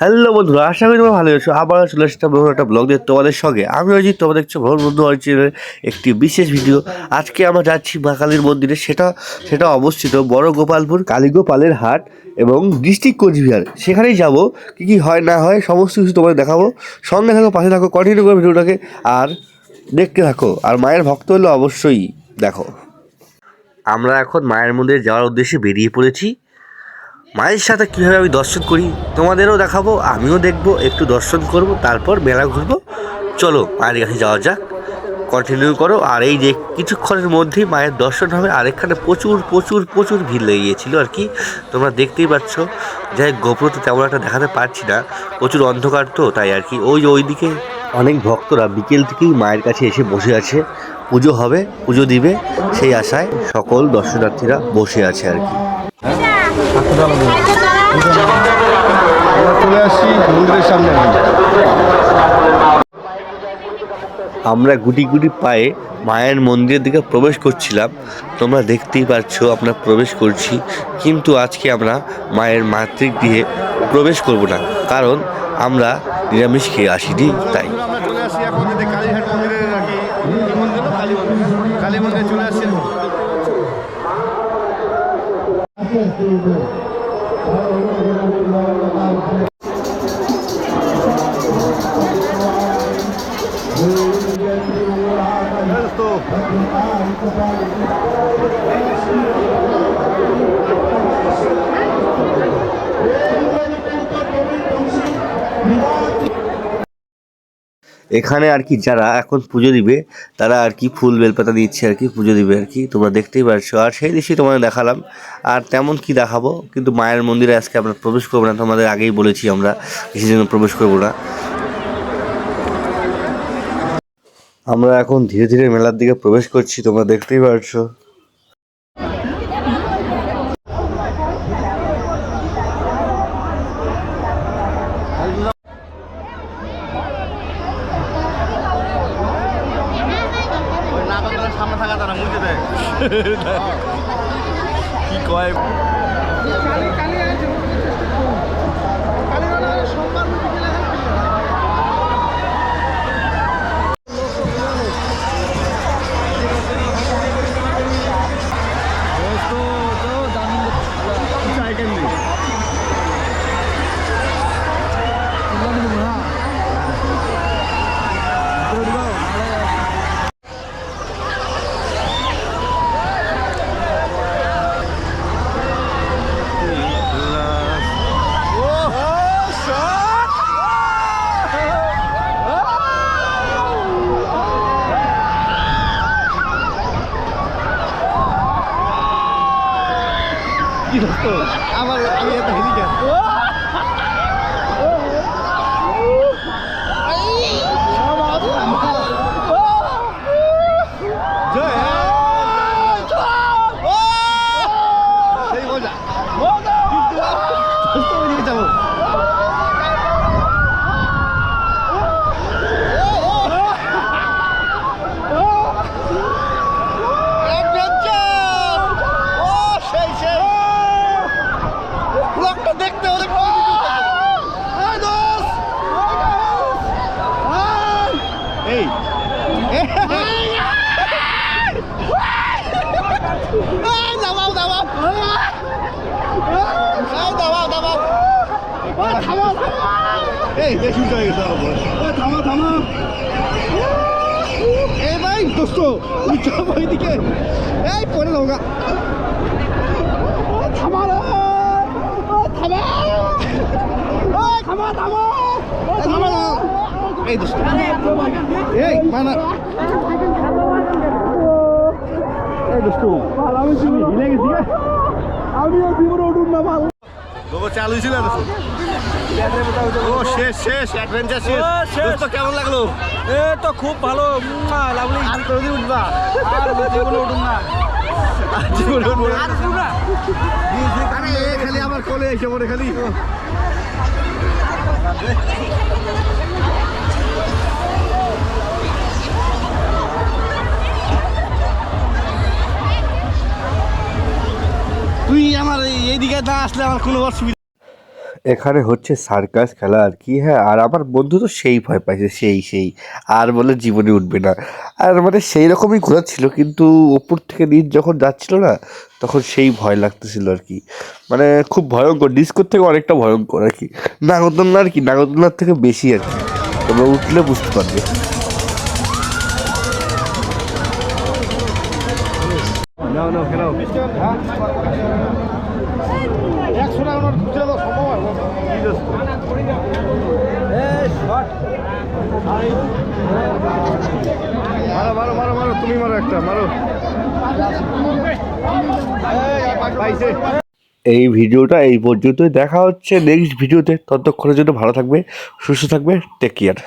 Hello বন্ধুরা, আশা করি তোমরা ভালো আছো। আবার চলে আসলাম নতুন একটা ব্লগ দিয়ে তোমাদের সঙ্গে। আমি অজিত, তোমরা দেখছো ভ্রমণ বন্ধু অরিজিনের একটি বিশেষ ভিডিও। আজকে আমরা যাচ্ছি মা কালীর মন্দিরে। সেটা অবস্থিত বড় গোপালপুর কালীগোপালের হাট এবং ডিস্ট্রিক্ট কোচবিহার। সেখানেই যাব, কী হয় না হয় সমস্ত কিছু তোমাদের দেখাবো। সঙ্গে থাকো, পাশে থাকো, কন্টিনিউ করো ভিডিওটাকে আর দেখতে থাকো। আর মায়ের ভক্ত হলে অবশ্যই দেখো। আমরা এখন মায়ের মন্দিরে যাওয়ার উদ্দেশ্যে বেরিয়ে পড়েছি। মায়ের সাথে কীভাবে আমি দর্শন করি তোমাদেরও দেখাবো, আমিও দেখবো, একটু দর্শন করব, তারপর মেলা ঘুরবো। চলো মায়ের কাছে যাওয়া যাক, কন্টিনিউ করো। আর এই যে কিছুক্ষণের মধ্যেই মায়ের দর্শন হবে। আর এখানে প্রচুর প্রচুর প্রচুর ভিড় লেগে গিয়েছিলো আর কি, তোমরা দেখতেই পাচ্ছ। যাই গোপ্রতে তেমন একটা দেখাতে পারছি না, প্রচুর অন্ধকার তো, তাই আর কি। ওইদিকে অনেক ভক্তরা বিকেল থেকেই মায়ের কাছে এসে বসে আছে। পুজো হবে, পুজো দিবে, সেই আশায় সকল দর্শনার্থীরা বসে আছে আর কি। চলে আসছি মন্দিরের সামনে। আমরা গুটি গুটি পায়ে মায়ের মন্দিরের দিকে প্রবেশ করছিলাম। তোমরা দেখতেই পাচ্ছ আমরা প্রবেশ করছি, কিন্তু আজকে আমরা মায়ের মাতৃগৃহে প্রবেশ করব না, কারণ আমরা নিরামিষ খেয়ে আসিনি, তাই। আমরা চলে আসছি এখন কালীঘাট মন্দিরের আর কি, কালী মন্দিরে চলে আসছি। এখানে আর কি যারা এখন পুজো দিবে তারা আর কি ফুল বেলপাতা দিচ্ছে আর কি, পুজো দিবে আর কি, তোমরা দেখতেই পারছো। আর সেই দৃশ্যই তোমাদের দেখালাম, আর তেমন কি দেখাবো। কিন্তু মায়ের মন্দিরে আজকে আমরা প্রবেশ করবো না, তোমাদের আগেই বলেছি আমরা কিসের জন্য প্রবেশ করবো না। আমরা এখন ধীরে ধীরে মেলার দিকে প্রবেশ করছি, তোমরা দেখতেই পারছো। সামনে থাকা তারা মুখে দেয় কি কয়। আমার আমি এত হেলি কেন সেই মজা যাবো। দেখতে অনেক এই দাবাও দাবাও দাবাও এই বেশি হয়ে গেছে। থামো থামো এই ভাই দোস্ত ওইদিকে এই পরে লোকা থামা থামা থামা থামা এই দোস্ত এই মানে এই দোস্ত আমি হিলে গেছি, আমিও জীবনে উঠুন না ভালো চালু ছিল। ও শেষ শেষ অ্যাডভেঞ্চার শেষ। দোস্ত কেমন লাগলো? এ তো খুব ভালো, লাভলি যদি উঠবা আর জীবনে উঠুন না, জীবনে উঠবো না। আরে খালি আমার কোলে এসে পড়ে খালি। তুই আমার এইদিকে না আসলে আমার কোনো অসুবিধা। এখানে হচ্ছে সার্কাস খেলা আর কি। হ্যাঁ, আর আমার বন্ধু তো সেই ভয় পাইছে, সেই আর বলে জীবনে উঠবে না। আর মানে সেই রকমই ঘোরাচ্ছিল, কিন্তু ওপর থেকে নিচ যখন যাচ্ছিল না, তখন সেই ভয় লাগতেছিল আর কি। মানে খুব ভয়ঙ্কর, ডিস্কোর থেকে অনেকটা ভয়ঙ্কর আর কি। নাগরদোলনা আর কি, নাগরদোলনার থেকে বেশি আর কি, তোমরা উঠলে বুঝতে পারবে। নাও নাও খেলাও। মারো মারো মারো মারো, তুমি মারো একটা, মারো। পাইছে। এই ভিডিওটা এই পর্যন্তই, দেখা হচ্ছে নেক্সট ভিডিওতে। ততক্ষণের জন্য ভালো থাকবে, সুস্থ থাকবে, টেক কেয়ার।